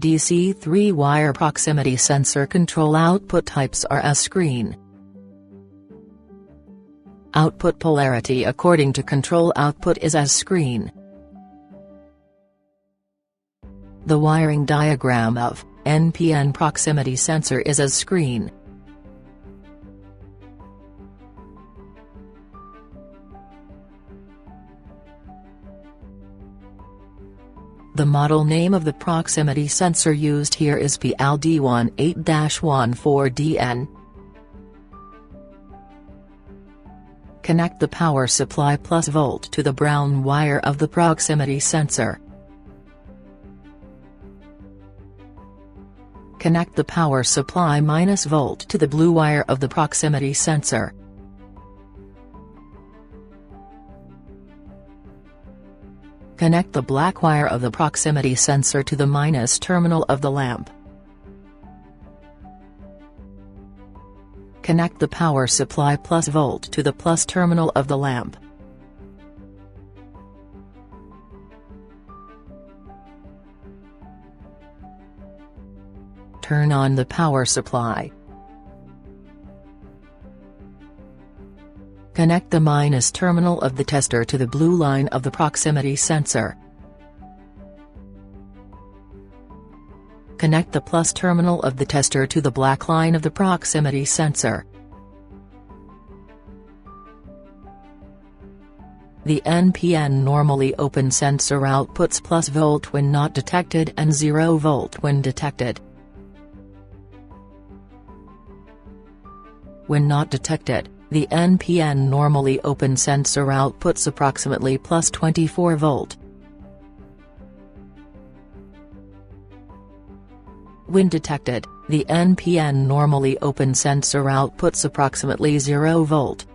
DC 3-wire proximity sensor control output types are as screen. Output polarity according to control output is as screen. The wiring diagram of NPN proximity sensor is as screen. The model name of the proximity sensor used here is PLD18-14DN. Connect the power supply plus volt to the brown wire of the proximity sensor. Connect the power supply minus volt to the blue wire of the proximity sensor. Connect the black wire of the proximity sensor to the minus terminal of the lamp. Connect the power supply plus volt to the plus terminal of the lamp. Turn on the power supply. Connect the minus terminal of the tester to the blue line of the proximity sensor. Connect the plus terminal of the tester to the black line of the proximity sensor. The NPN normally open sensor outputs plus volt when not detected and 0 volt when detected. When not detected, the NPN normally open sensor outputs approximately plus 24 volt. When detected, the NPN normally open sensor outputs approximately 0 volt.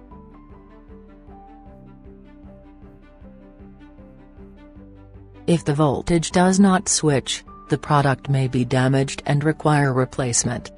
If the voltage does not switch, the product may be damaged and require replacement.